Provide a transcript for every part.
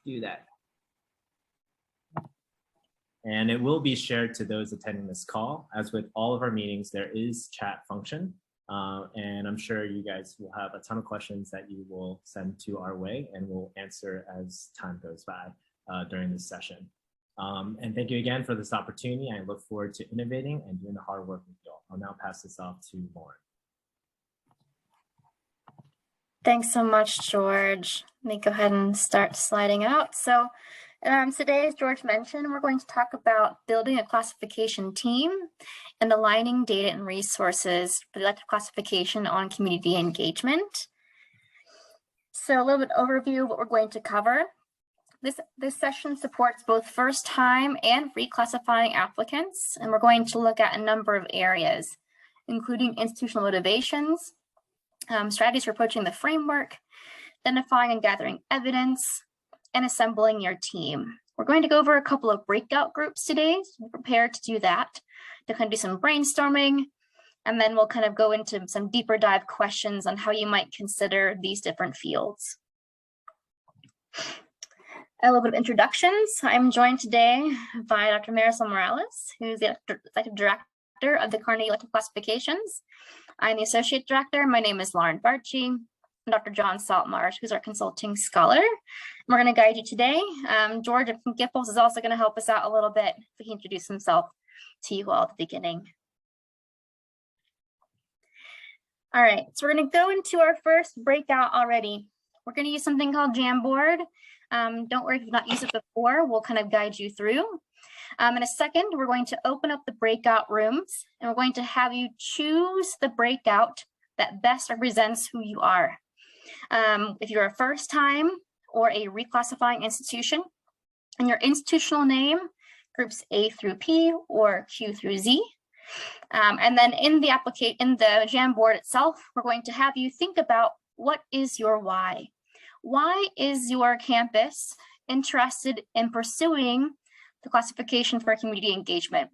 do that. And it will be shared to those attending this call. As with all of our meetings, there is chat function. And I'm sure you guys will have a ton of questions that you will send to our way, and we'll answer as time goes by during this session. And thank you again for this opportunity. I look forward to innovating and doing the hard work with you all. I'll now pass this off to Lauren. Thanks so much, George. Let me go ahead and start sliding out. So today, as George mentioned, we're going to talk about building a classification team and aligning data and resources for the elective classification on community engagement. So a little bit overview of what we're going to cover. This session supports both first-time and reclassifying applicants, and we're going to look at a number of areas, including institutional motivations, strategies for approaching the framework, identifying and gathering evidence, and assembling your team. We're going to go over a couple of breakout groups today, so be prepared to do that, to kind of do some brainstorming, and then we'll kind of go into some deeper dive questions on how you might consider these different fields. A little bit of introductions. I'm joined today by Dr. Marisol Morales, who's the Executive Director of the Carnegie Elective Classifications. I'm the Associate Director. My name is Lauren Barchi, and Dr. John Saltmarsh, who's our consulting scholar. We're going to guide you today. George Gippels is also going to help us out a little bit if he can introduce himself to you all at the beginning. All right, so we're going to go into our first breakout already. We're going to use something called Jamboard. Don't worry if you've not used it before, we'll kind of guide you through. In a second, we're going to open up the breakout rooms, and we're going to have you choose the breakout that best represents who you are. If you're a first time or a reclassifying institution, and your institutional name, groups A through P or Q through Z. And then in the Jamboard itself, we're going to have you think about what is your why. Why is your campus interested in pursuing the classification for community engagement?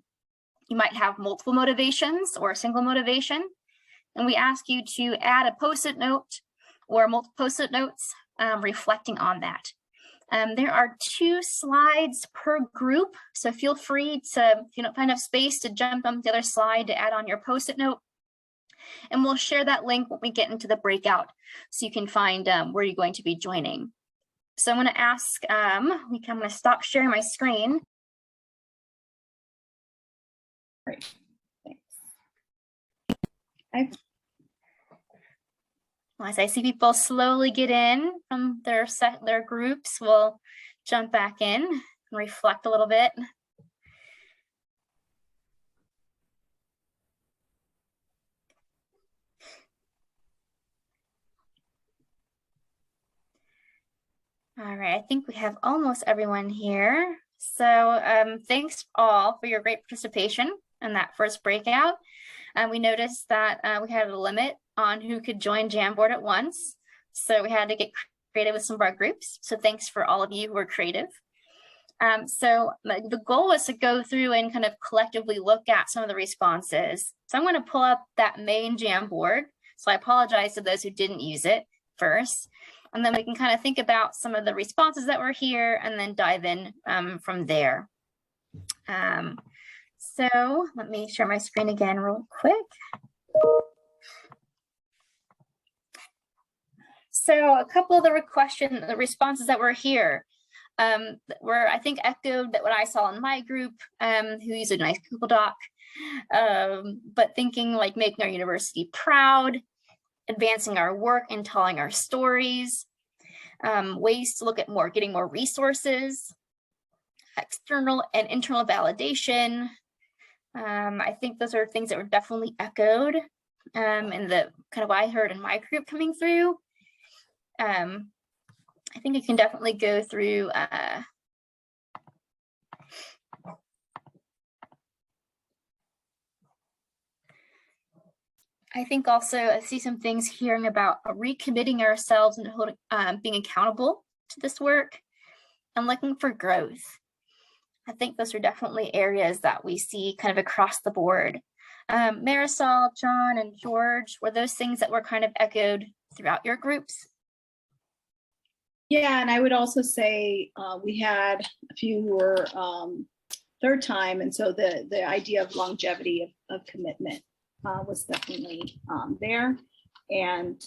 You might have multiple motivations or a single motivation, and we ask you to add a post-it note or multiple post-it notes reflecting on that. There are 2 slides per group, so feel free to, if you don't find enough space, to jump on the other slide to add on your post-it note. And we'll share that link when we get into the breakout, so you can find where you're going to be joining. So I'm going to ask, I'm going to stop sharing my screen. Great. Thanks. As I see people slowly get in from their groups, we'll jump back in and reflect a little bit. All right, I think we have almost everyone here. So thanks all for your great participation in that first breakout. We noticed that we had a limit on who could join Jamboard at once. So we had to get creative with some of our groups. So thanks for all of you who are creative. So the goal was to go through and kind of collectively look at some of the responses. So I'm going to pull up that main Jamboard. So I apologize to those who didn't use it first. And then we can kind of think about some of the responses that were here and then dive in from there. So let me share my screen again real quick. So a couple of the responses that were here were, I think, echoed that what I saw in my group, who used a nice Google Doc, but thinking like making our university proud, advancing our work and telling our stories, ways to look at getting more resources, external and internal validation. I think those are things that were definitely echoed in the kind of what I heard in my group coming through. I think you can definitely go through I think also I see some things hearing about recommitting ourselves and being accountable to this work and looking for growth. I think those are definitely areas that we see kind of across the board. Marisol, John, and George, were those things that were kind of echoed throughout your groups? Yeah, and I would also say we had a few who were third time, and so the idea of longevity of commitment was definitely there, and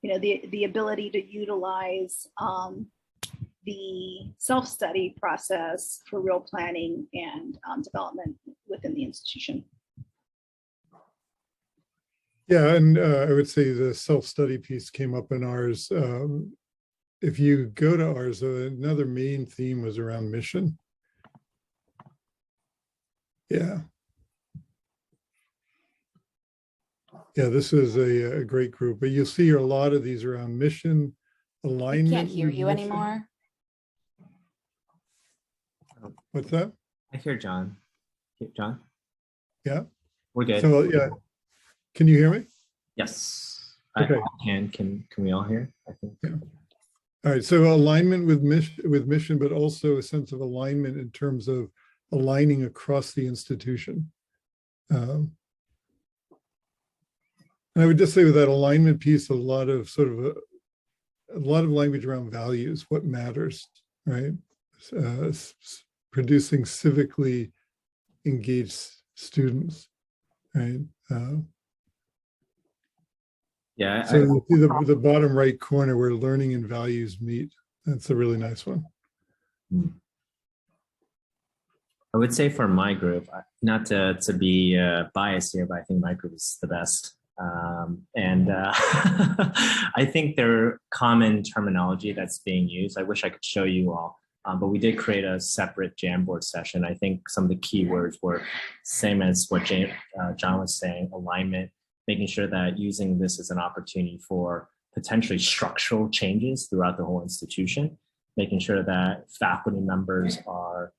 you know, the ability to utilize the self-study process for real planning and development within the institution. Yeah, and I would say the self-study piece came up in ours. If you go to ours, another main theme was around mission. Yeah. Yeah, this is a great group, but you'll see a lot of these around mission, alignment. I can't hear you mission. anymore. What's that? I hear John. John? Yeah. We're good. So yeah, can you hear me? Yes. Okay. Can we all hear? I think. Yeah. All right. So alignment with mission, but also a sense of alignment in terms of aligning across the institution. And I would just say with that alignment piece, a lot of language around values, what matters, right? Producing civically engaged students, right? Yeah. So you see the bottom right corner where learning and values meet. That's a really nice one. I would say for my group, not to be biased here, but I think my group is the best. I think there are common terminology that's being used. I wish I could show you all, but we did create a separate Jamboard session. I think some of the key words were same as what John was saying, alignment, making sure that using this as an opportunity for potentially structural changes throughout the whole institution, making sure that faculty members are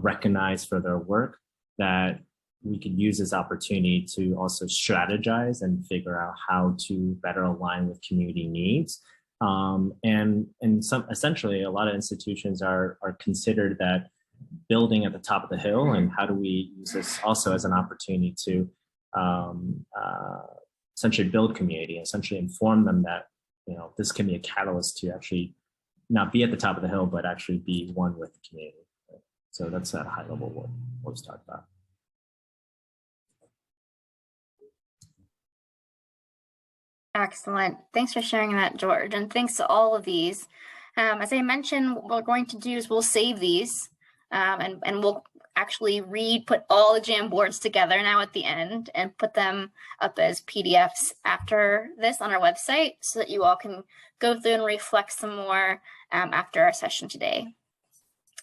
recognized for their work, that we could use this opportunity to also strategize and figure out how to better align with community needs. And essentially, a lot of institutions are considered that building at the top of the hill, and how do we use this also as an opportunity to essentially build community, essentially inform them that, you know, this can be a catalyst to actually not be at the top of the hill, but actually be one with the community. So that's at a high level what was talked about. Excellent. Thanks for sharing that, George. And thanks to all of these. As I mentioned, what we're going to do is we'll save these and we'll actually put all the Jamboards together now at the end and put them up as PDFs after this on our website so that you all can go through and reflect some more after our session today.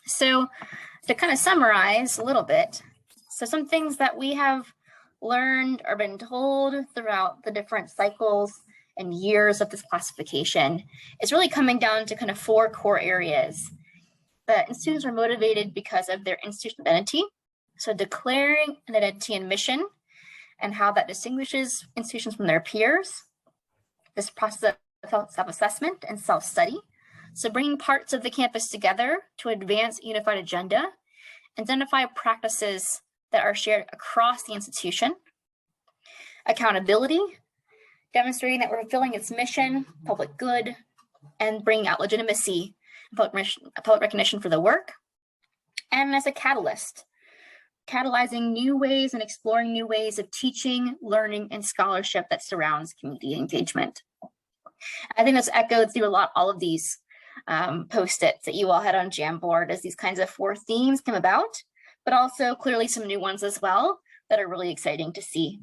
So to kind of summarize a little bit, so some things that we have learned or been told throughout the different cycles and years of this classification is really coming down to kind of 4 core areas. The institutions are motivated because of their institutional identity. So declaring an identity and mission and how that distinguishes institutions from their peers. This process of self-assessment and self-study. So bringing parts of the campus together to advance a unified agenda, identify practices that are shared across the institution. Accountability, demonstrating that we're fulfilling its mission, public good, and bringing out legitimacy, public recognition for the work. And as a catalyst, catalyzing new ways and exploring new ways of teaching, learning, and scholarship that surrounds community engagement. I think that's echoed through all of these post-its that you all had on Jamboard as these kinds of 4 themes come about, but also clearly some new ones as well that are really exciting to see.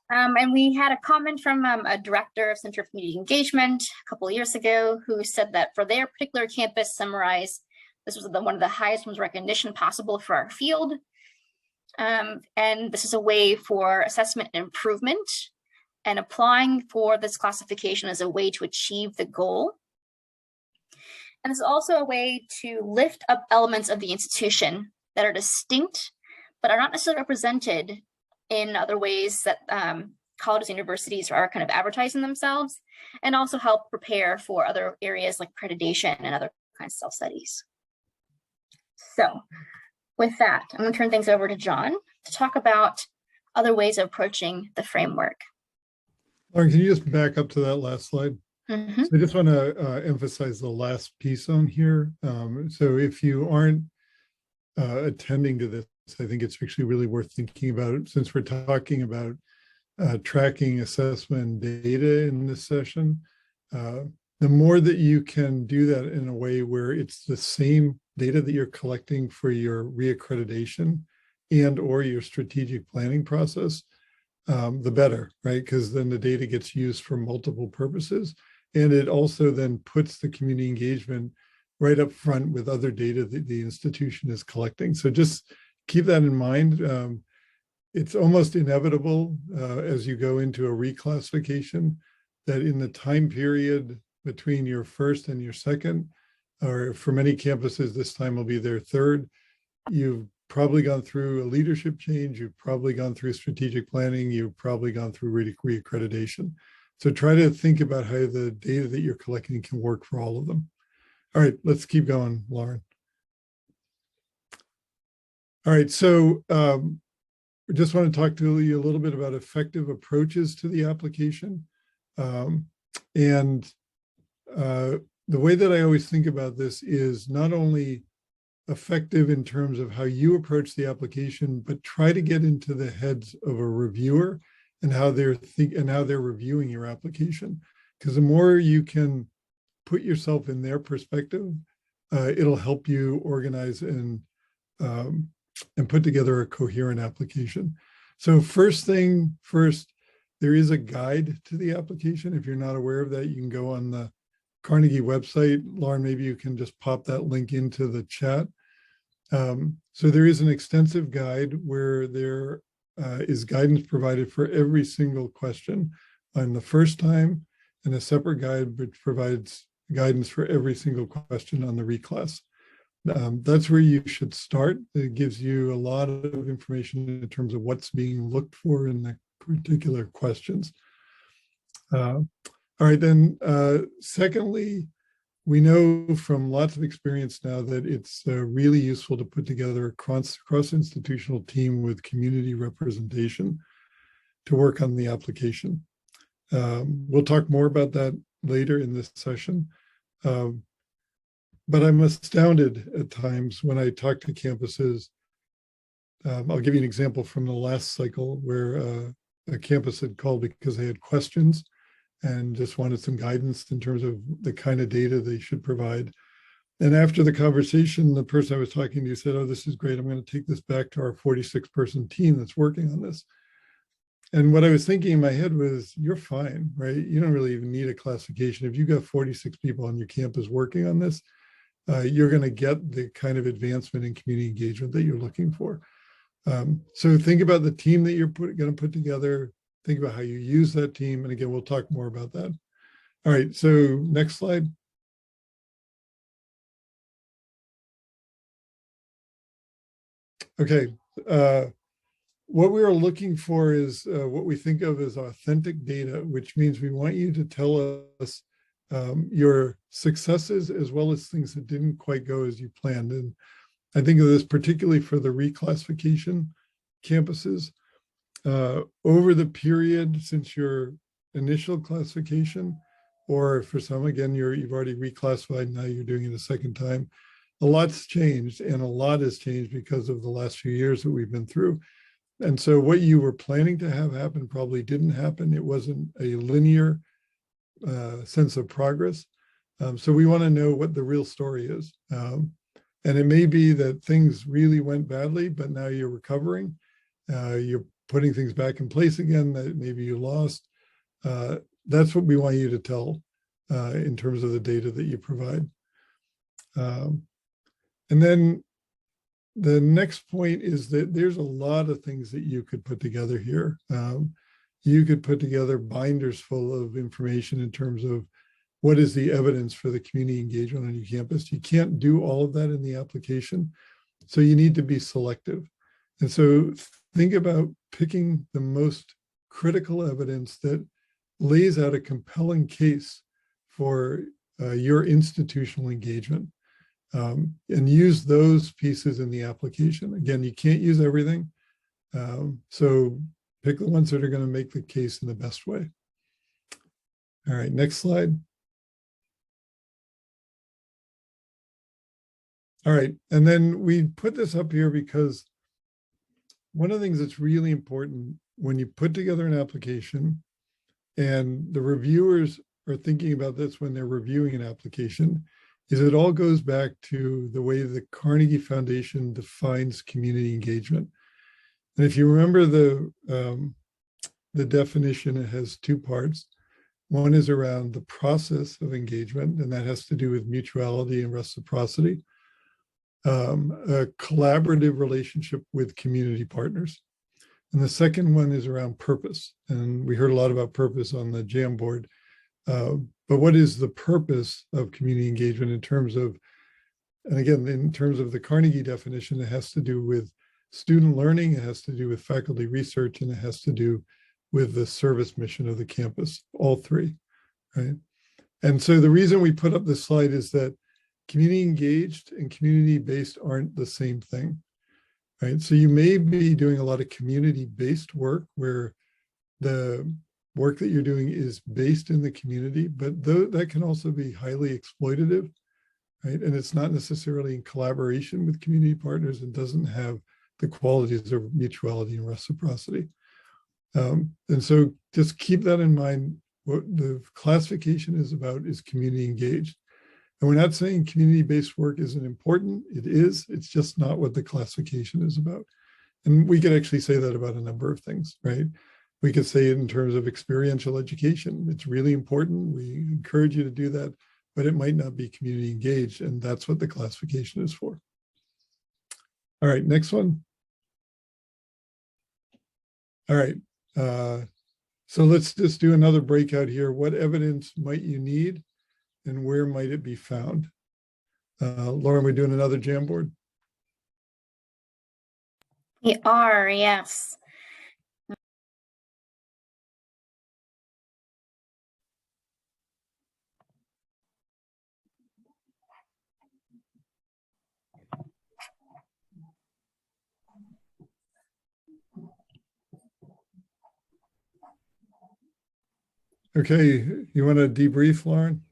And we had a comment from a director of Center for Community Engagement a couple of years ago who said that for their particular campus, Summarize, this was one of the highest forms of recognition possible for our field. And this is a way for assessment and improvement, and applying for this classification as a way to achieve the goal. And this is also a way to lift up elements of the institution that are distinct, but are not necessarily represented in other ways that colleges and universities are kind of advertising themselves, and also help prepare for other areas like accreditation and other kinds of self-studies. So with that, I'm going to turn things over to John to talk about other ways of approaching the framework. Lauren, can you just back up to that last slide? Mhm. So I just want to emphasize the last piece on here. So if you aren't attending to this, I think it's actually really worth thinking about it, since we're talking about tracking assessment data in this session. The more that you can do that in a way where it's the same data that you're collecting for your reaccreditation and or your strategic planning process, the better, right? Because then the data gets used for multiple purposes. And it also then puts the community engagement right up front with other data that the institution is collecting. So just keep that in mind. It's almost inevitable as you go into a reclassification that in the time period between your first and your second, or for many campuses, this time will be their third, you've probably gone through a leadership change, you've probably gone through strategic planning, you've probably gone through reaccreditation. So try to think about how the data that you're collecting can work for all of them. All right, let's keep going, Lauren. All right, so we just want to talk to you a little bit about effective approaches to the application. The way that I always think about this is not only effective in terms of how you approach the application, but try to get into the heads of a reviewer and how they're reviewing your application. Because the more you can put yourself in their perspective, it'll help you organize and put together a coherent application. So first thing first, there is a guide to the application. If you're not aware of that, you can go on the Carnegie website. Lauren, maybe you can just pop that link into the chat. So there is an extensive guide where there is guidance provided for every single question on the first time, and a separate guide which provides guidance for every single question on the reclass. That's where you should start. It gives you a lot of information in terms of what's being looked for in the particular questions. All right, then secondly, we know from lots of experience now that it's really useful to put together a cross-institutional team with community representation to work on the application. We'll talk more about that later in this session. But I'm astounded at times when I talk to campuses. I'll give you an example from the last cycle where a campus had called because they had questions and just wanted some guidance in terms of the kind of data they should provide. And after the conversation, the person I was talking to said, "Oh, this is great. I'm going to take this back to our 46-person team that's working on this." And what I was thinking in my head was, you're fine, right? You don't really even need a classification. If you've got 46 people on your campus working on this, you're going to get the kind of advancement in community engagement that you're looking for. So think about the team that you're going to put together. Think about how you use that team. And again, we'll talk more about that. All right, so next slide. Okay, what we are looking for is what we think of as authentic data, which means we want you to tell us your successes as well as things that didn't quite go as you planned. And I think of this particularly for the reclassification campuses. Over the period since your initial classification, or for some, again, you've already reclassified, now you're doing it a second time, a lot's changed, and a lot has changed because of the last few years that we've been through. And so what you were planning to have happen probably didn't happen. It wasn't a linear sense of progress. So we want to know what the real story is. And it may be that things really went badly, but now you're recovering. You're putting things back in place again that maybe you lost. That's what we want you to tell in terms of the data that you provide. And then the next point is that there's a lot of things that you could put together here. You could put together binders full of information in terms of what is the evidence for the community engagement on your campus. You can't do all of that in the application, so you need to be selective. And so think about picking the most critical evidence that lays out a compelling case for your institutional engagement, and use those pieces in the application. Again, you can't use everything. So pick the ones that are going to make the case in the best way. All right, next slide. All right. And then we put this up here because one of the things that's really important when you put together an application, and the reviewers are thinking about this when they're reviewing an application, is it all goes back to the way the Carnegie Foundation defines community engagement. And if you remember the definition, it has two parts. One is around the process of engagement, and that has to do with mutuality and reciprocity. A collaborative relationship with community partners. And the second one is around purpose. And we heard a lot about purpose on the Jamboard. But what is the purpose of community engagement in terms of, and again, in terms of the Carnegie definition, it has to do with student learning, it has to do with faculty research, and it has to do with the service mission of the campus, all three, right? And so the reason we put up this slide is that community engaged and community-based aren't the same thing, right? So you may be doing a lot of community-based work where the work that you're doing is based in the community, but that can also be highly exploitative, right? And it's not necessarily in collaboration with community partners and doesn't have the qualities of mutuality and reciprocity. And so just keep that in mind. What the classification is about is community engaged. And we're not saying community-based work isn't important. It is. It's just not what the classification is about. And we could actually say that about a number of things, right? We could say it in terms of experiential education. It's really important. We encourage you to do that, but it might not be community engaged. And that's what the classification is for. All right, next one. All right. So let's just do another breakout here. What evidence might you need and where might it be found? Lauren, we're doing another Jamboard. We are, yes. Okay, you want to debrief, Lauren?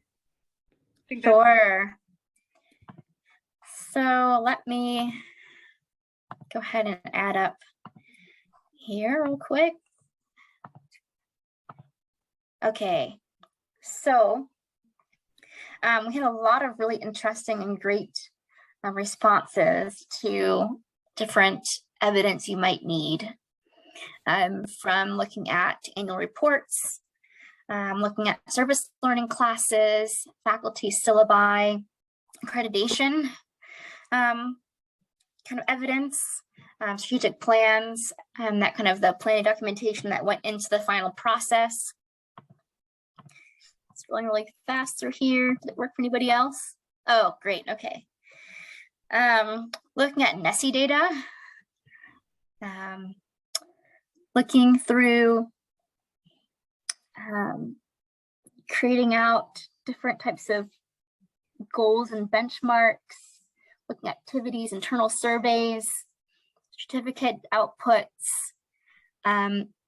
Sure. So let me go ahead and add up here real quick. Okay, so we had a lot of really interesting and great responses to different evidence you might need, from looking at annual reports, looking at service learning classes, faculty syllabi, accreditation, kind of evidence, strategic plans, and that kind of the planning documentation that went into the final process. Scrolling really fast through here. Did it work for anybody else? Oh, great. Okay. Looking at NESI data, looking through creating out different types of goals and benchmarks, looking at activities, internal surveys, certificate outputs,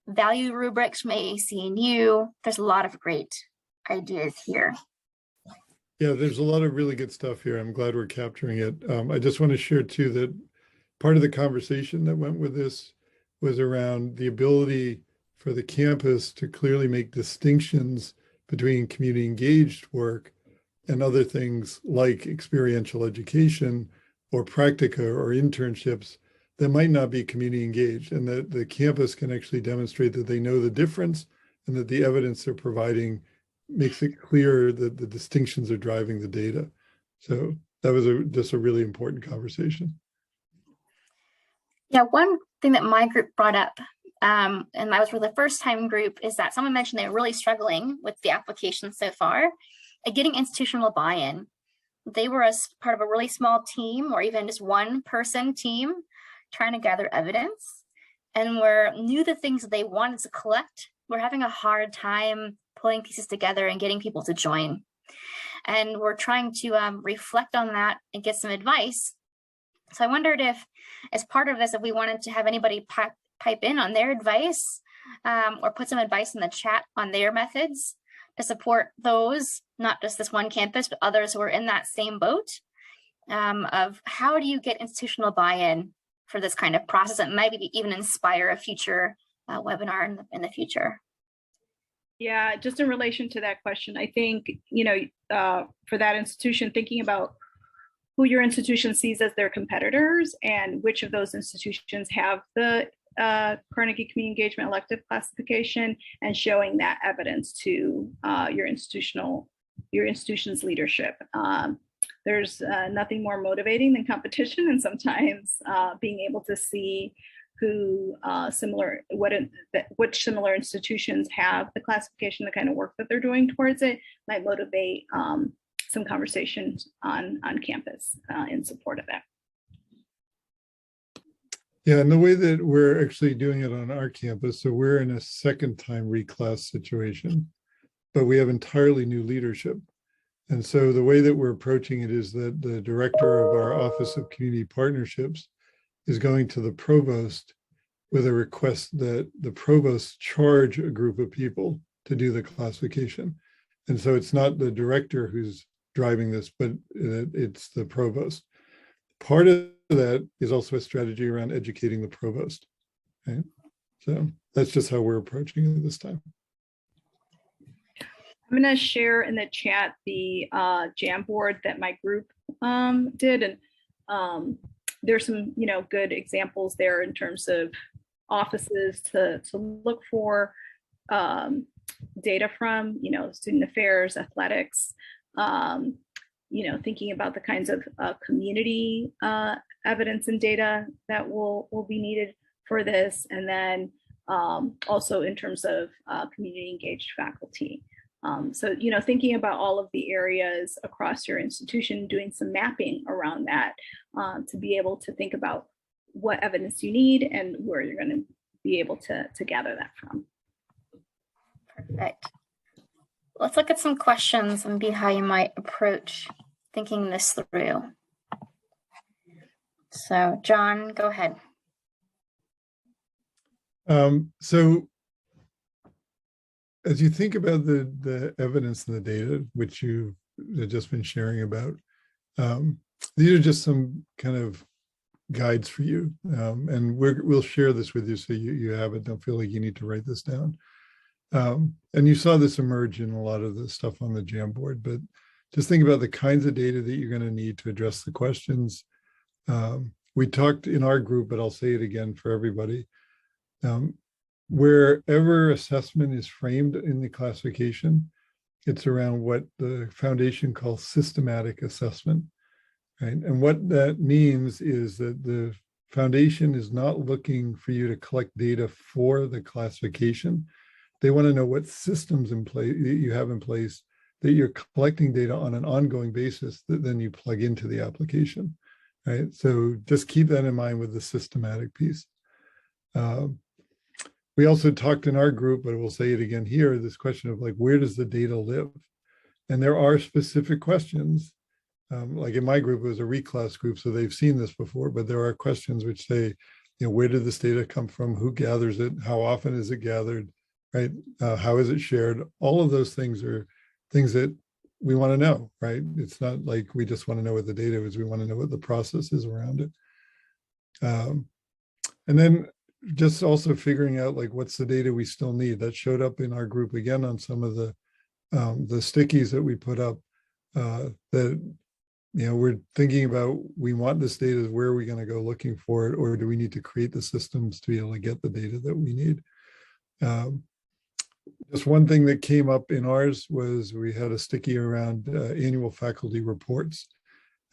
value rubrics from AAC&U. There's a lot of great ideas here. Yeah, there's a lot of really good stuff here. I'm glad we're capturing it. I just want to share too that part of the conversation that went with this was around the ability for the campus to clearly make distinctions between community engaged work and other things like experiential education or practica or internships that might not be community engaged, and that the campus can actually demonstrate that they know the difference and that the evidence they're providing makes it clear that the distinctions are driving the data. So that was just a really important conversation. Yeah, one thing that my group brought up, and that was for the first time group, is that someone mentioned they were really struggling with the application so far at getting institutional buy-in. They were as part of a really small team or even just one person team trying to gather evidence, and knew the things that they wanted to collect. We're having a hard time pulling pieces together and getting people to join. And we're trying to reflect on that and get some advice. So I wondered if, as part of this, if we wanted to have anybody pipe in on their advice, or put some advice in the chat on their methods to support those, not just this one campus, but others who are in that same boat, of how do you get institutional buy-in for this kind of process and maybe even inspire a future webinar in the future? Yeah, just in relation to that question, I think, for that institution, thinking about who your institution sees as their competitors and which of those institutions have the Carnegie Community Engagement elective classification, and showing that evidence to your institution's leadership. There's nothing more motivating than competition, and sometimes being able to see which similar institutions have the classification, the kind of work that they're doing towards it, might motivate some conversations on campus in support of that. Yeah, and the way that we're actually doing it on our campus, so we're in a second time reclass situation, but we have entirely new leadership. And so the way that we're approaching it is that the director of our Office of Community Partnerships is going to the provost with a request that the provost charge a group of people to do the classification. And so it's not the director who's driving this, but it's the provost. Part of that is also a strategy around educating the provost. Okay? So that's just how we're approaching it this time. I'm going to share in the chat the Jamboard that my group did, and there's some good examples there in terms of offices to look for data from, student affairs, athletics, thinking about the kinds of community evidence and data that will be needed for this, and then also in terms of community engaged faculty. So, thinking about all of the areas across your institution, doing some mapping around that to be able to think about what evidence you need and where you're going to be able to gather that from. Perfect. Let's look at some questions and be how you might approach thinking this through. So, John, go ahead. So as you think about the evidence and the data, which you've just been sharing about, these are just some kind of guides for you. And we'll share this with you so you have it. Don't feel like you need to write this down. And you saw this emerge in a lot of the stuff on the Jamboard, but just think about the kinds of data that you're going to need to address the questions. We talked in our group, but I'll say it again for everybody. Wherever assessment is framed in the classification, it's around what the foundation calls systematic assessment, right? And what that means is that the foundation is not looking for you to collect data for the classification. They want to know what systems in place you have in place that you're collecting data on an ongoing basis that then you plug into the application, right? So just keep that in mind with the systematic piece. We also talked in our group, but we'll say it again here, this question of like, where does the data live? And there are specific questions. Like in my group, it was a reclass group, so they've seen this before, but there are questions which say, where did this data come from? Who gathers it? How often is it gathered? Right? How is it shared? All of those things are things that we want to know, right? It's not like we just want to know what the data is. We want to know what the process is around it. And then just also figuring out like what's the data we still need. That showed up in our group again on some of the stickies that we put up that we're thinking about. We want this data. Where are we going to go looking for it, or do we need to create the systems to be able to get the data that we need? Just one thing that came up in ours was we had a sticky around annual faculty reports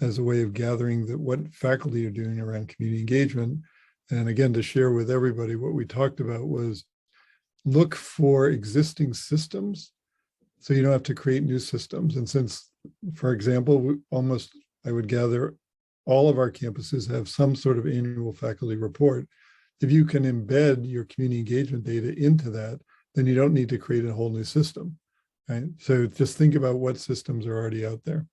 as a way of gathering what faculty are doing around community engagement. And again, to share with everybody, what we talked about was look for existing systems so you don't have to create new systems. And since, for example, I would gather all of our campuses have some sort of annual faculty report. If you can embed your community engagement data into that, then you don't need to create a whole new system, right? So just think about what systems are already out there.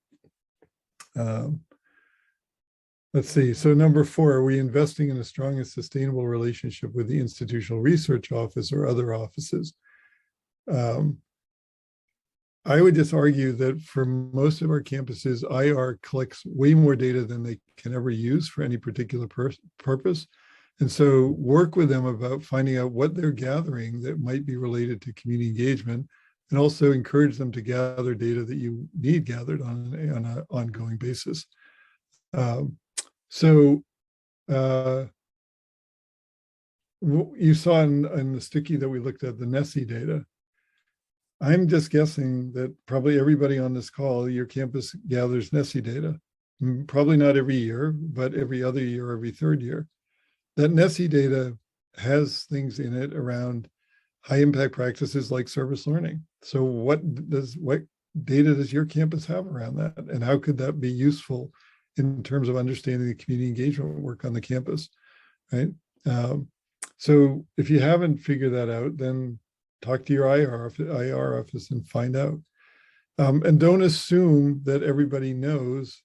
Let's see, so number 4, are we investing in a strong and sustainable relationship with the institutional research office or other offices? I would just argue that for most of our campuses, IR collects way more data than they can ever use for any particular purpose. And so work with them about finding out what they're gathering that might be related to community engagement, and also encourage them to gather data that you need gathered on an ongoing basis. You saw in the sticky that we looked at the NESI data. I'm just guessing that probably everybody on this call, your campus gathers NESI data. Probably not every year, but every other year, every third year. That NESI data has things in it around high impact practices like service learning. So what data does your campus have around that? And how could that be useful in terms of understanding the community engagement work on the campus, right? So if you haven't figured that out, then talk to your IR office and find out. And don't assume that everybody knows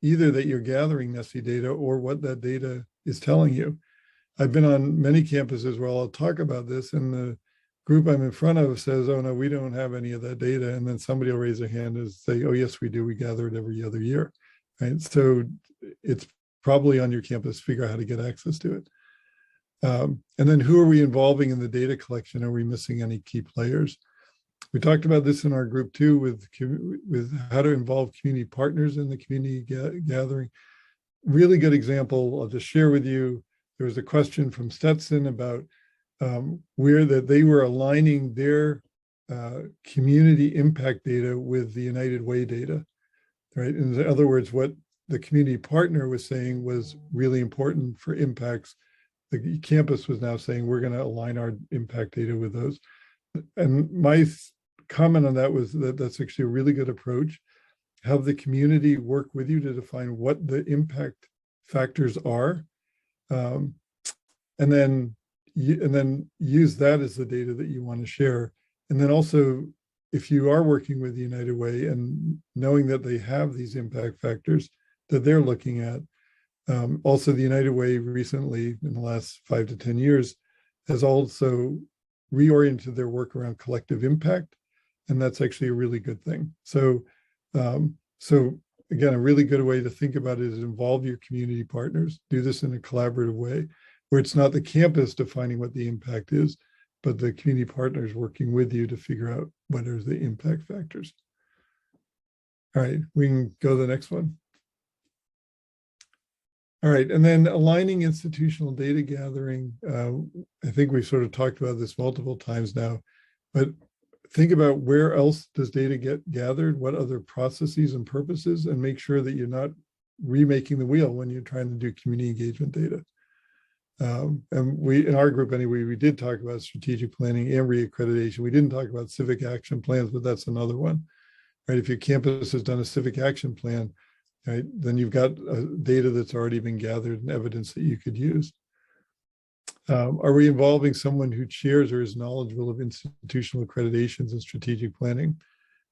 either that you're gathering NESI data or what that data is telling you. I've been on many campuses where I'll talk about this, and the group I'm in front of says, oh no, we don't have any of that data. And then somebody will raise their hand and say, oh yes, we do. We gather it every other year, right? So it's probably on your campus to figure out how to get access to it. And then who are we involving in the data collection? Are we missing any key players? We talked about this in our group too, with how to involve community partners in the community gathering. Really good example I'll just share with you. There was a question from Stetson about where that they were aligning their community impact data with the United Way data, right? In other words, what the community partner was saying was really important for impacts. The campus was now saying we're going to align our impact data with those. And my comment on that was that that's actually a really good approach. Have the community work with you to define what the impact factors are, and then use that as the data that you want to share. And then also, if you are working with the United Way and knowing that they have these impact factors that they're looking at, also the United Way recently, in the last 5 to 10 years, has also reoriented their work around collective impact, and that's actually a really good thing. So again, a really good way to think about it is involve your community partners. Do this in a collaborative way, where it's not the campus defining what the impact is, but the community partners working with you to figure out what are the impact factors. All right, we can go to the next one. All right, and then aligning institutional data gathering. I think we've sort of talked about this multiple times now, but think about where else does data get gathered, what other processes and purposes, and make sure that you're not remaking the wheel when you're trying to do community engagement data. And we, in our group anyway, we did talk about strategic planning and reaccreditation. We didn't talk about civic action plans, but that's another one, right? If your campus has done a civic action plan, right, then you've got data that's already been gathered and evidence that you could use. Are we involving someone who chairs or is knowledgeable of institutional accreditations and strategic planning,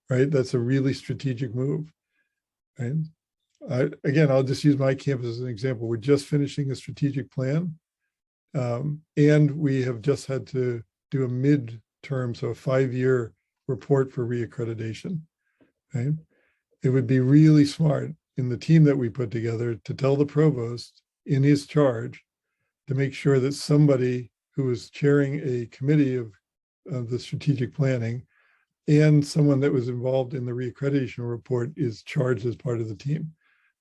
right? That's a really strategic move, right? Again, I'll just use my campus as an example. We're just finishing a strategic plan, and we have just had to do a midterm, so a 5-year report for reaccreditation, right? It would be really smart in the team that we put together to tell the provost in his charge to make sure that somebody who is chairing a committee of the strategic planning and someone that was involved in the reaccreditation report is charged as part of the team,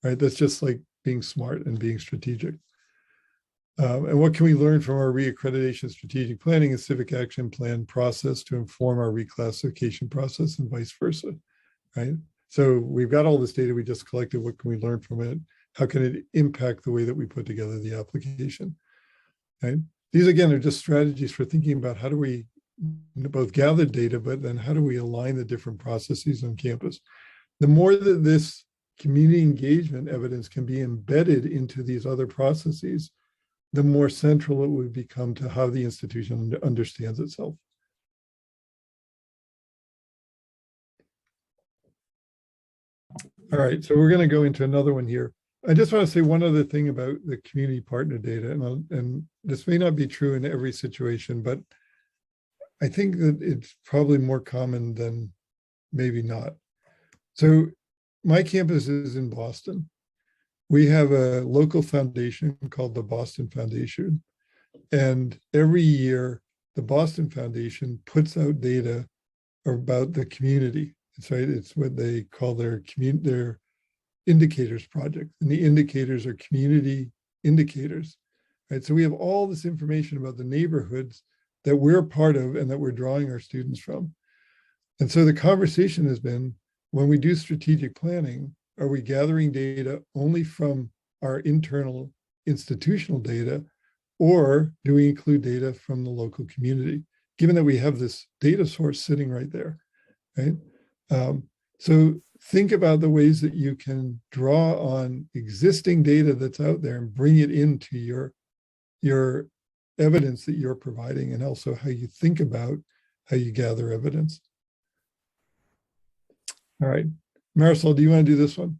right? That's just like being smart and being strategic. And what can we learn from our reaccreditation strategic planning and civic action plan process to inform our reclassification process and vice versa, right? So we've got all this data we just collected. What can we learn from it? How can it impact the way that we put together the application? Right? These, again, are just strategies for thinking about how do we both gather data, but then how do we align the different processes on campus? The more that this community engagement evidence can be embedded into these other processes, the more central it would become to how the institution understands itself. All right, so we're going to go into another one here. I just want to say one other thing about the community partner data, and this may not be true in every situation, but I think that it's probably more common than maybe not. So my campus is in Boston. We have a local foundation called the Boston Foundation. And every year, the Boston Foundation puts out data about the community. It's what they call their indicators project. And the indicators are community indicators. Right? So we have all this information about the neighborhoods that we're part of and that we're drawing our students from. And so the conversation has been, when we do strategic planning, are we gathering data only from our internal institutional data, or do we include data from the local community, given that we have this data source sitting right there, right? So think about the ways that you can draw on existing data that's out there and bring it into your evidence that you're providing, and also how you think about how you gather evidence. All right, Marisol, do you want to do this one?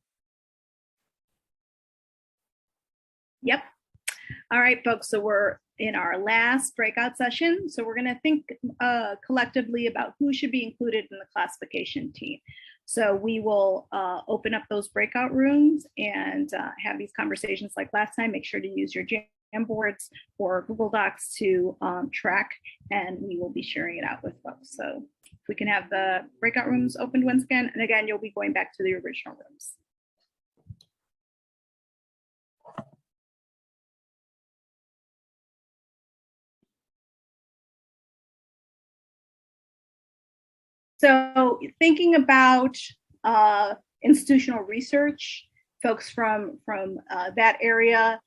Yep. All right, folks, so we're in our last breakout session. So we're going to think collectively about who should be included in the classification team. So we will open up those breakout rooms and have these conversations like last time. Make sure to use your Jamboards or Google Docs to track, and we will be sharing it out with folks. So if we can have the breakout rooms opened once again, and again, you'll be going back to the original rooms. So thinking about institutional research, folks from that area,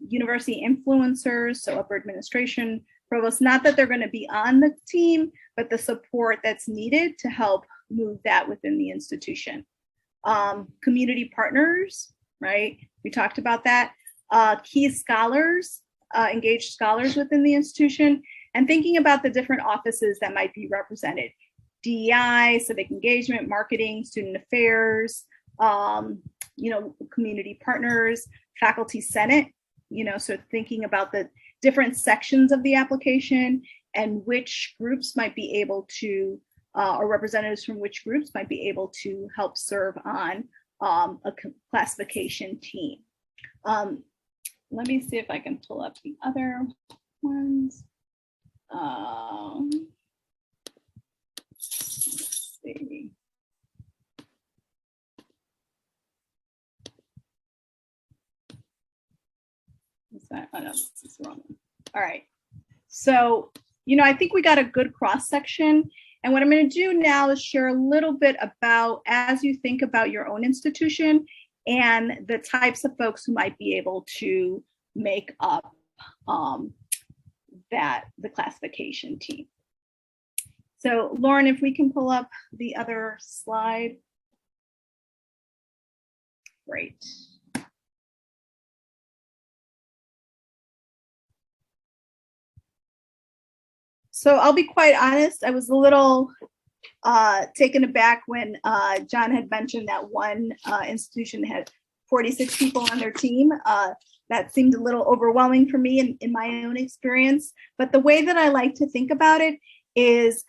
university influencers, so upper administration, provost, not that they're going to be on the team, but the support that's needed to help move that within the institution. Community partners, right? We talked about that. Key scholars, engaged scholars within the institution, and thinking about the different offices that might be represented. DEI, civic engagement, marketing, student affairs, community partners, faculty senate, so thinking about the different sections of the application and which groups might be able to, or representatives from which groups might be able to help serve on a classification team. Let me see if I can pull up the other ones. Let's see. What's that? Oh no, this is the wrong one. All right. So, I think we got a good cross section. And what I'm going to do now is share a little bit about, as you think about your own institution and the types of folks who might be able to make up the classification team. So Lauren, if we can pull up the other slide. Great. So I'll be quite honest, I was a little taken aback when John had mentioned that one institution had 46 people on their team. That seemed a little overwhelming for me in my own experience. But the way that I like to think about it is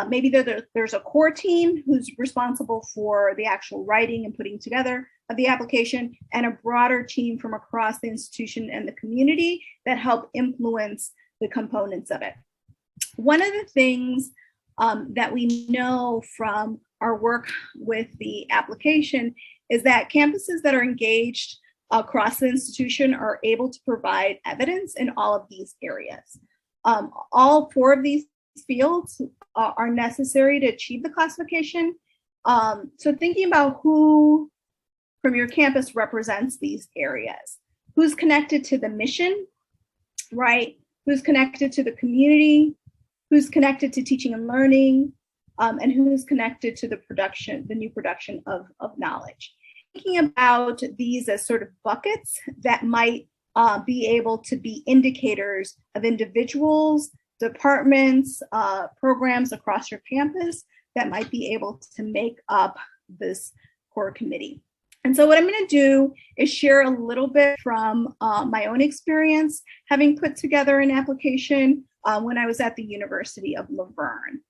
maybe there's a core team who's responsible for the actual writing and putting together of the application, and a broader team from across the institution and the community that help influence the components of it. One of the things that we know from our work with the application is that campuses that are engaged across the institution are able to provide evidence in all of these areas. All four of these fields are necessary to achieve the classification. So thinking about who from your campus represents these areas, who's connected to the mission, right? Who's connected to the community, who's connected to teaching and learning, and who's connected to the new production of knowledge. Thinking about these as sort of buckets that might be able to be indicators of individuals, departments, programs across your campus that might be able to make up this core committee. And so what I'm going to do is share a little bit from my own experience, having put together an application when I was at the University of La Verne.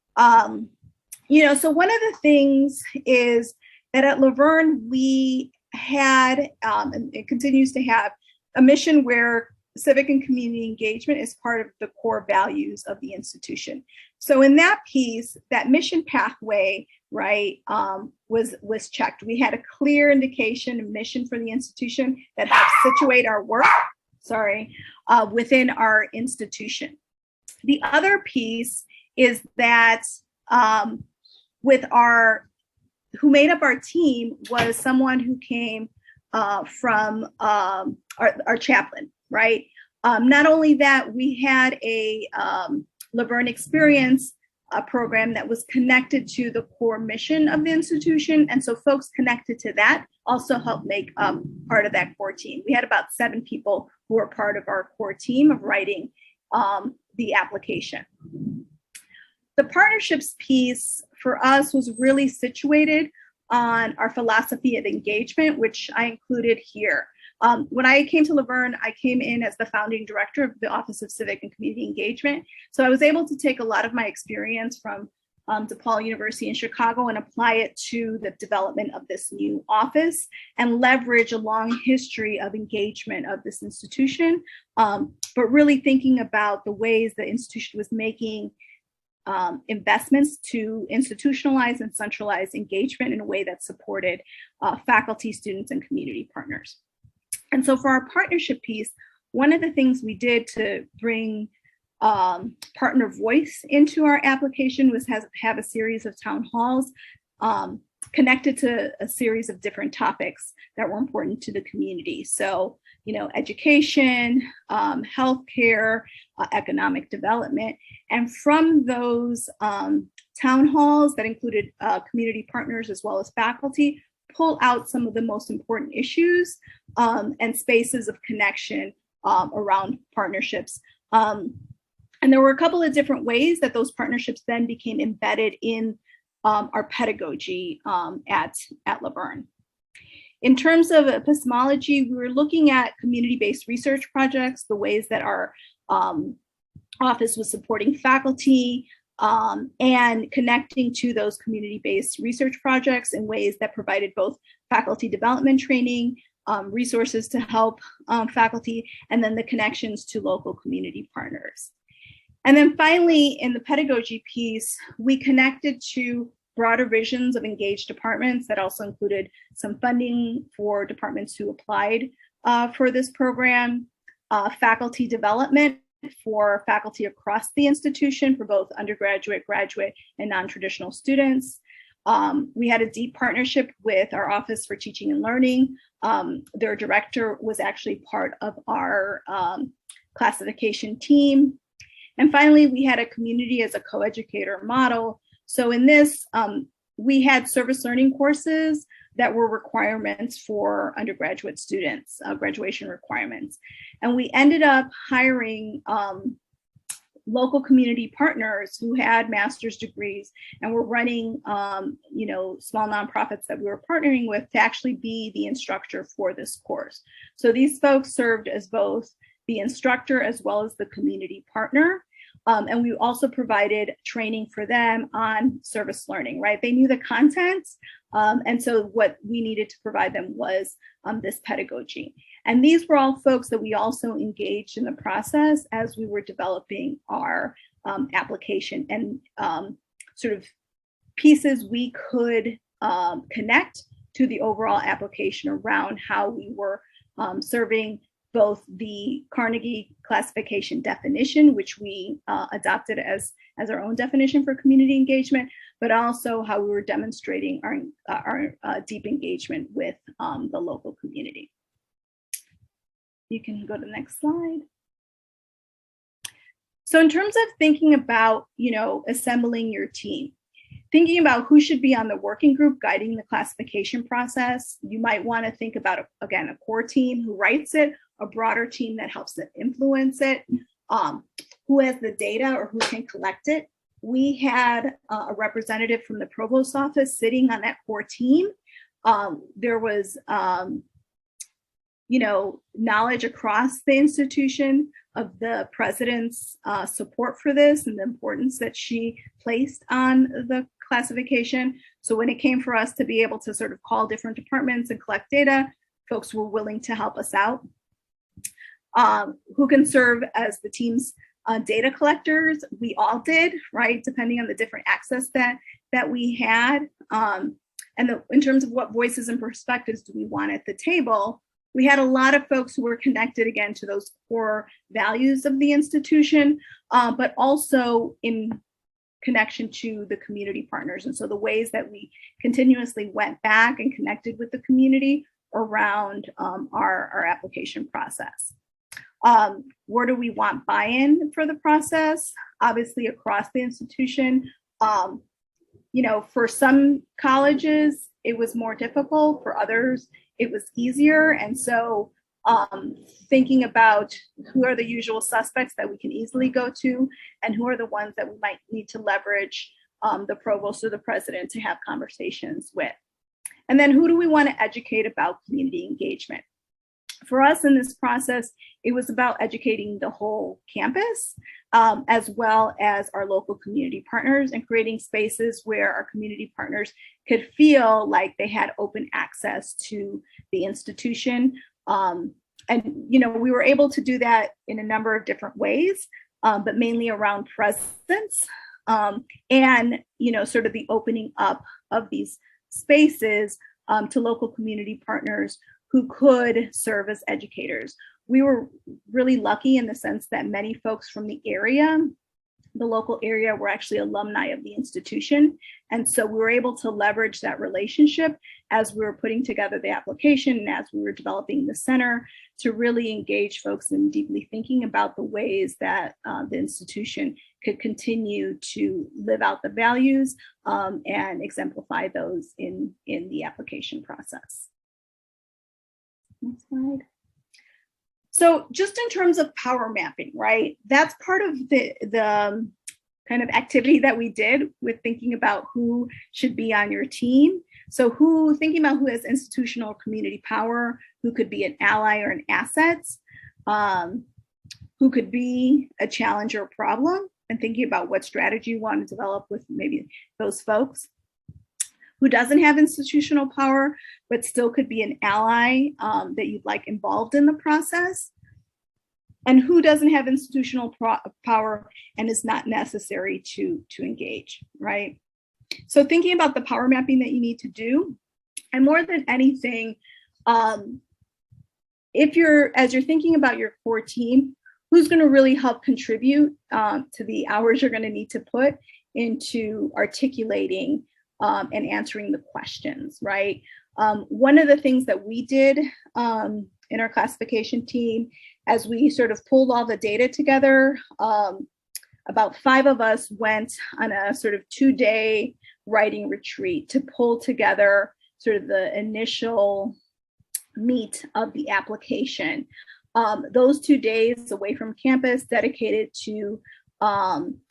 So one of the things is that at Laverne, we had, and it continues to have, a mission where civic and community engagement is part of the core values of the institution. So in that piece, that mission pathway, right, was checked. We had a clear indication and mission for the institution that helps situate our work, within our institution. The other piece is that who made up our team was someone who came from our chaplain, right? Not only that, we had a Laverne Experience program that was connected to the core mission of the institution. And so folks connected to that also helped make part of that core team. We had about 7 people who were part of our core team of writing the application. The partnerships piece for us was really situated on our philosophy of engagement, which I included here. When I came to Laverne, I came in as the founding director of the Office of Civic and Community Engagement. So I was able to take a lot of my experience from DePaul University in Chicago and apply it to the development of this new office and leverage a long history of engagement of this institution, but really thinking about the ways the institution was making investments to institutionalize and centralize engagement in a way that supported faculty, students, and community partners. And so for our partnership piece, one of the things we did to bring partner voice into our application was have a series of town halls connected to a series of different topics that were important to the community. So, education, healthcare, economic development. And from those town halls that included community partners as well as faculty, pull out some of the most important issues and spaces of connection around partnerships. And there were a couple of different ways that those partnerships then became embedded in our pedagogy at Laverne. In terms of epistemology, we were looking at community-based research projects, the ways that our office was supporting faculty and connecting to those community-based research projects in ways that provided both faculty development training, resources to help faculty, and then the connections to local community partners. And then finally, in the pedagogy piece, we connected to broader visions of engaged departments that also included some funding for departments who applied for this program, faculty development for faculty across the institution for both undergraduate, graduate, and non-traditional students. We had a deep partnership with our Office for Teaching and Learning. Their director was actually part of our classification team. And finally, we had a community as a coeducator model. So in this, we had service learning courses that were requirements for undergraduate students, graduation requirements. And we ended up hiring local community partners who had master's degrees and were running, small nonprofits that we were partnering with to actually be the instructor for this course. So these folks served as both the instructor as well as the community partner. And we also provided training for them on service learning, right? They knew the content. And so what we needed to provide them was this pedagogy. And these were all folks that we also engaged in the process as we were developing our application and sort of pieces we could connect to the overall application around how we were serving both the Carnegie classification definition, which we adopted as our own definition for community engagement, but also how we were demonstrating our deep engagement with the local community. You can go to the next slide. So in terms of thinking about, assembling your team, thinking about who should be on the working group guiding the classification process, you might want to think about, again, a core team who writes it, a broader team that helps it influence it, who has the data or who can collect it. We had a representative from the provost's office sitting on that core team. There was, knowledge across the institution of the president's support for this and the importance that she placed on the classification. So when it came for us to be able to sort of call different departments and collect data, folks were willing to help us out. Who can serve as the team's data collectors? We all did, right? Depending on the different access that we had. In terms of what voices and perspectives do we want at the table, we had a lot of folks who were connected again to those core values of the institution, but also in connection to the community partners. And so the ways that we continuously went back and connected with the community around our application process. Where do we want buy-in for the process? Obviously across the institution. For some colleges, it was more difficult. For others, it was easier. And so thinking about who are the usual suspects that we can easily go to and who are the ones that we might need to leverage the provost or the president to have conversations with. And then who do we want to educate about community engagement? For us in this process, it was about educating the whole campus, as well as our local community partners, and creating spaces where our community partners could feel like they had open access to the institution. We were able to do that in a number of different ways, but mainly around presence and, sort of the opening up of these spaces to local community partners who could serve as educators. We were really lucky in the sense that many folks from the area, the local area, were actually alumni of the institution. And so we were able to leverage that relationship as we were putting together the application and as we were developing the center to really engage folks in deeply thinking about the ways that the institution could continue to live out the values and exemplify those in the application process. Next slide. So just in terms of power mapping, right? That's part of the kind of activity that we did with thinking about who should be on your team. So thinking about who has institutional or community power, who could be an ally or an asset, who could be a challenge or a problem, and thinking about what strategy you want to develop with maybe those folks. Who doesn't have institutional power, but still could be an ally that you'd like involved in the process, and who doesn't have institutional power and is not necessary to engage, right? So thinking about the power mapping that you need to do, and more than anything, as you're thinking about your core team, who's going to really help contribute to the hours you're going to need to put into articulating and answering the questions, right? One of the things that we did in our classification team, as we sort of pulled all the data together, about 5 of us went on a sort of 2-day writing retreat to pull together sort of the initial meat of the application. Those 2 days away from campus dedicated to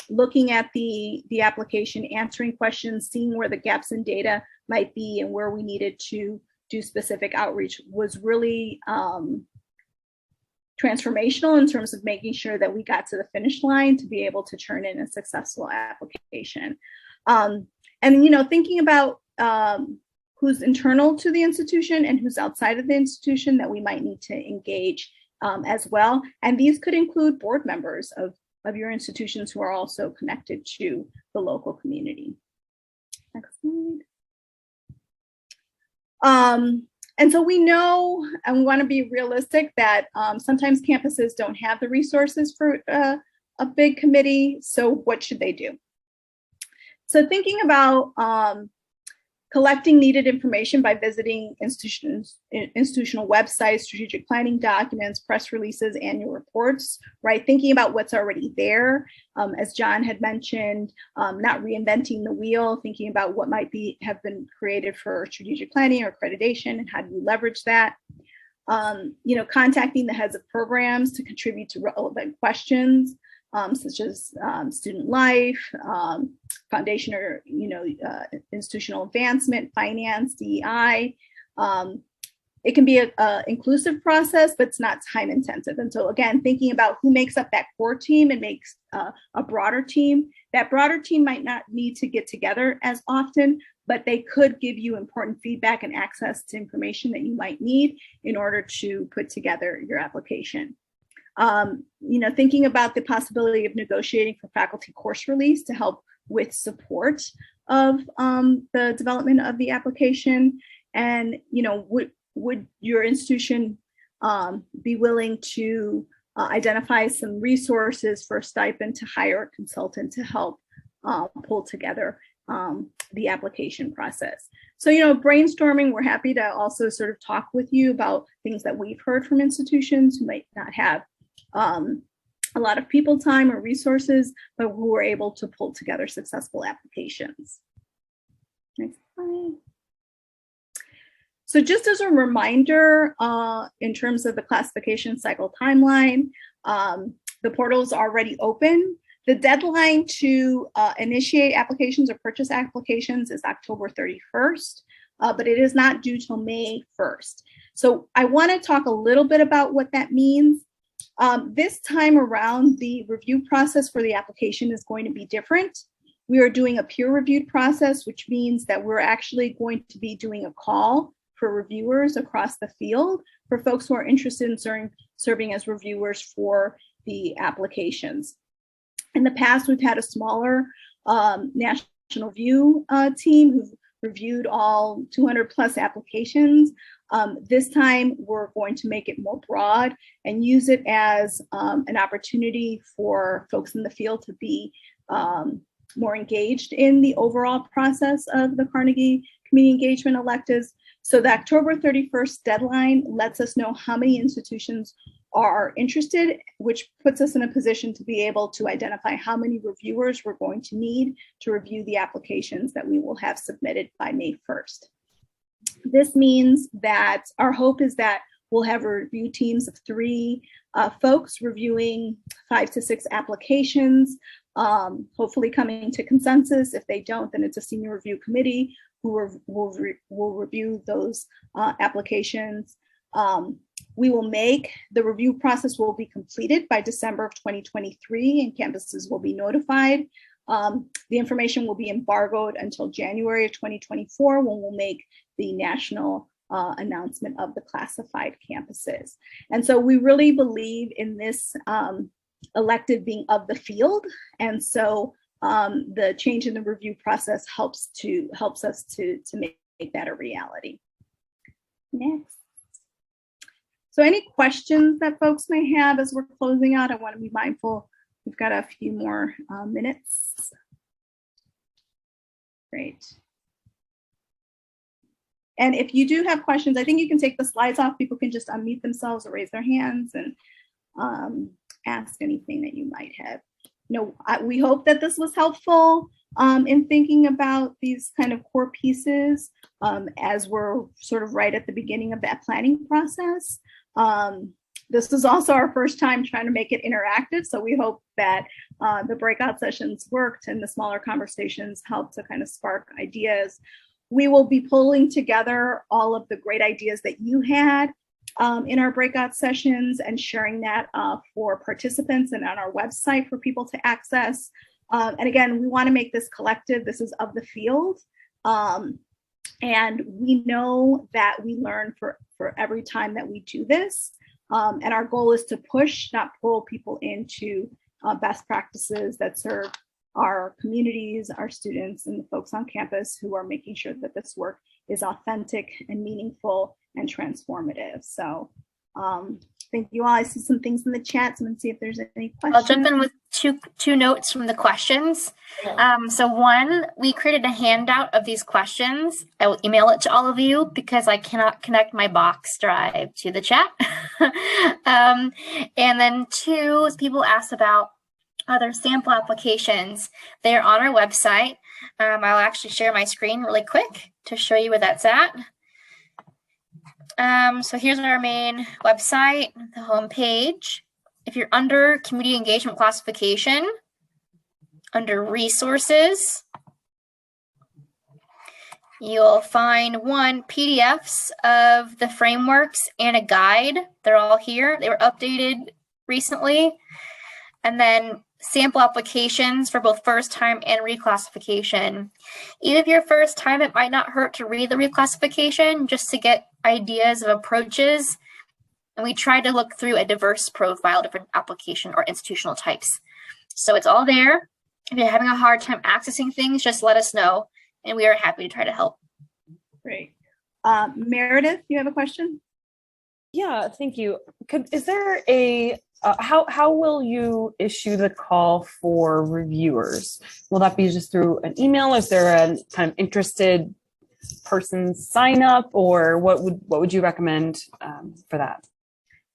looking at the application, answering questions, seeing where the gaps in data might be and where we needed to do specific outreach was really transformational in terms of making sure that we got to the finish line to be able to turn in a successful application. Thinking about who's internal to the institution and who's outside of the institution that we might need to engage as well. And these could include board members of your institutions who are also connected to the local community. Next slide. And so we know, and we want to be realistic, that sometimes campuses don't have the resources for a big committee. So what should they do? So thinking about collecting needed information by visiting institutional websites, strategic planning documents, press releases, annual reports, right? Thinking about what's already there, as John had mentioned, not reinventing the wheel, thinking about what might have been created for strategic planning or accreditation and how do you leverage that. Contacting the heads of programs to contribute to relevant questions, such as student life, foundation or institutional advancement, finance, DEI, it can be a inclusive process, but it's not time intensive. And so again, thinking about who makes up that core team and makes a broader team, that broader team might not need to get together as often, but they could give you important feedback and access to information that you might need in order to put together your application. Thinking about the possibility of negotiating for faculty course release to help with support of the development of the application. And, would your institution be willing to identify some resources for a stipend to hire a consultant to help pull together the application process? So, brainstorming, we're happy to also sort of talk with you about things that we've heard from institutions who might not have a lot of people time or resources, but who are able to pull together successful applications. Next slide. So just as a reminder, in terms of the classification cycle timeline, the portal is already open. The deadline to initiate applications or purchase applications is October 31st, but it is not due till May 1st. So I want to talk a little bit about what that means. This time around, the review process for the application is going to be different. We are doing a peer-reviewed process, which means that we're actually going to be doing a call for reviewers across the field for folks who are interested in serving as reviewers for the applications. In the past, we've had a smaller national review team who've reviewed all 200 plus applications. This time, we're going to make it more broad and use it as an opportunity for folks in the field to be more engaged in the overall process of the Carnegie Community Engagement electives. So the October 31st deadline lets us know how many institutions are interested, which puts us in a position to be able to identify how many reviewers we're going to need to review the applications that we will have submitted by May 1st. This means that our hope is that we'll have review teams of 3 folks reviewing 5 to 6 applications, hopefully coming to consensus. If they don't, then it's a senior review committee who will review those applications. We will the review process will be completed by December of 2023 and campuses will be notified. The information will be embargoed until January of 2024 when we'll make the national announcement of the classified campuses. And so we really believe in this elective being of the field. And so the change in the review process helps us to make that a reality. Next. So any questions that folks may have as we're closing out? I want to be mindful. We've got a few more minutes. Great. And if you do have questions, I think you can take the slides off. People can just unmute themselves or raise their hands and ask anything that you might have. We hope that this was helpful in thinking about these kind of core pieces as we're sort of right at the beginning of that planning process. This is also our first time trying to make it interactive, so we hope that the breakout sessions worked and the smaller conversations helped to kind of spark ideas. We will be pulling together all of the great ideas that you had in our breakout sessions and sharing that for participants and on our website for people to access. And again, we want to make this collective. This is of the field. And we know that we learn for every time that we do this. And our goal is to push, not pull people into best practices that serve our communities, our students, and the folks on campus who are making sure that this work is authentic and meaningful and transformative. So thank you all. I see some things in the chat, so I'm gonna see if there's any questions. I'll jump in with two notes from the questions. So one, we created a handout of these questions. I will email it to all of you because I cannot connect my Box Drive to the chat. And then two, people asked about other sample applications. They're on our website. I'll actually share my screen really quick to show you where that's at. So here's our main website, the home page. If you're under community engagement classification, under resources, You'll find PDFs of the frameworks and a guide. They're all here. They were updated recently. And then sample applications for both first time and reclassification. Even if you're first time, it might not hurt to read the reclassification just to get ideas of approaches. And we tried to look through a diverse profile, different application or institutional types. So it's all there. If you're having a hard time accessing things, just let us know, and we are happy to try to help. Great. Meredith, you have a question? Yeah, thank you. Is there a, how will you issue the call for reviewers? Will that be just through an email? Is there a kind of interested person sign up, or what would you recommend for that?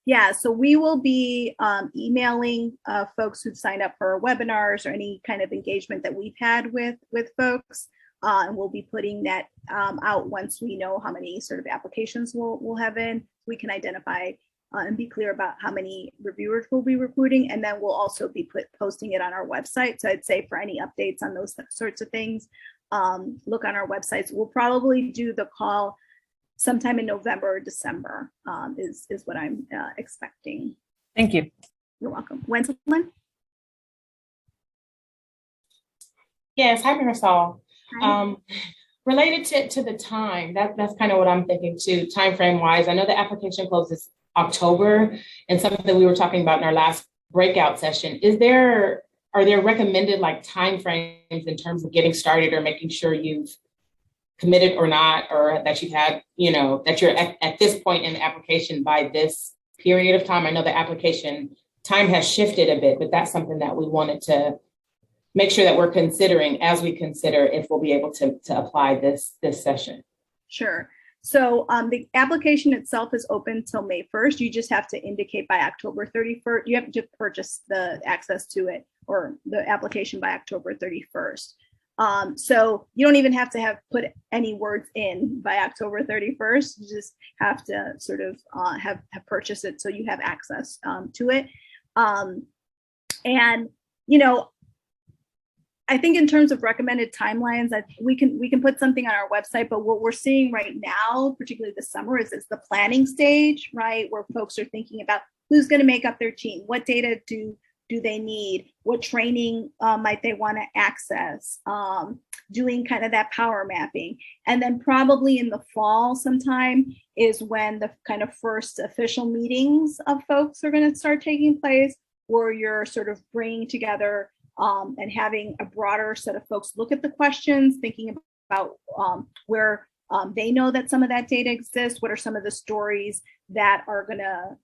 Yeah, so we will be emailing folks who've signed up for our webinars or any kind of engagement that we've had with folks. And we'll be putting that out once we know how many sort of applications we'll have in. We can identify and be clear about how many reviewers we'll be recruiting. And then we'll also be posting it on our website. So I'd say for any updates on those sorts of things, look on our websites. We'll probably do the call sometime in November or December is what I'm expecting. Thank you. You're welcome. Wenzelin? Yes, hi, Marisol. Related to the time, that's kind of what I'm thinking too, time frame wise. I know the application closes October, and something we were talking about in our last breakout session. Are there recommended like time frames in terms of getting started or making sure you've committed or not, or that you've had, that you're at this point in the application by this period of time? I know the application time has shifted a bit, but that's something that we wanted to make sure that we're considering as we consider if we'll be able to apply this session. Sure. So the application itself is open till May 1st. You just have to indicate by October 31st. You have to purchase the access to it or the application by October 31st. So you don't even have to have put any words in by October 31st. You just have to sort of have purchased it so you have access to it. And, I think in terms of recommended timelines, we can put something on our website, but what we're seeing right now, particularly this summer, is the planning stage, right? Where folks are thinking about who's going to make up their team, what data do they need, what training might they want to access, doing kind of that power mapping. And then probably in the fall sometime is when the kind of first official meetings of folks are going to start taking place, where you're sort of bringing together and having a broader set of folks look at the questions, thinking about where they know that some of that data exists, what are some of the stories that are gonna,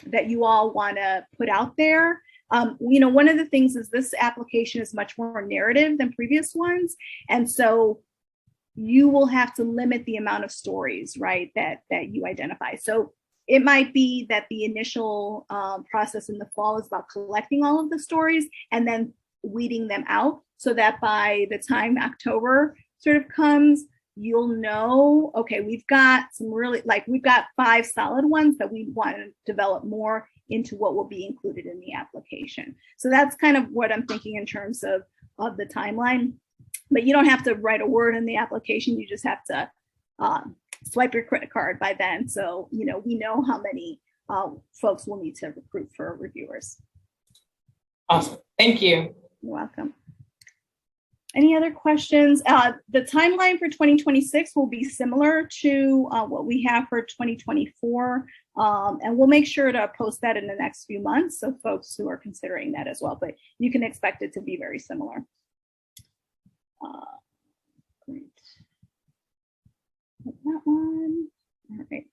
that you all wanna put out there. One of the things is this application is much more narrative than previous ones. And so you will have to limit the amount of stories, right, that you identify. So it might be that the initial process in the fall is about collecting all of the stories and then weeding them out so that by the time October sort of comes, you'll know, okay, we've got some really, we've got 5 solid ones that we want to develop more into what will be included in the application. So that's kind of what I'm thinking in terms of the timeline. But you don't have to write a word in the application. You just have to swipe your credit card by then. So, we know how many folks will need to recruit for reviewers. Awesome. Thank you. You're welcome. Any other questions? The timeline for 2026 will be similar to what we have for 2024. And we'll make sure to post that in the next few months. So folks who are considering that as well, but you can expect it to be very similar. Great. That one. All right.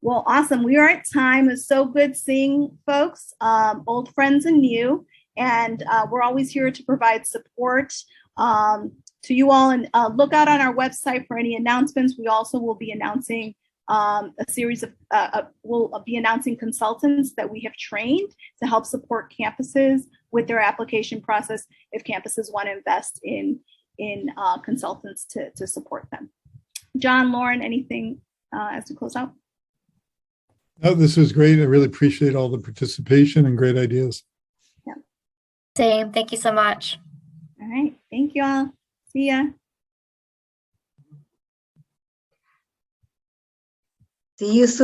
Well, awesome. We are at time. It's so good seeing folks, old friends and new. And we're always here to provide support to you all. And look out on our website for any announcements. We also will be announcing a series of, we'll be announcing consultants that we have trained to help support campuses with their application process if campuses want to invest in consultants to support them. John, Lauren, anything as we close out? No, this was great. I really appreciate all the participation and great ideas. Yeah. Same. Thank you so much. All right. Thank you all. See ya. See you soon.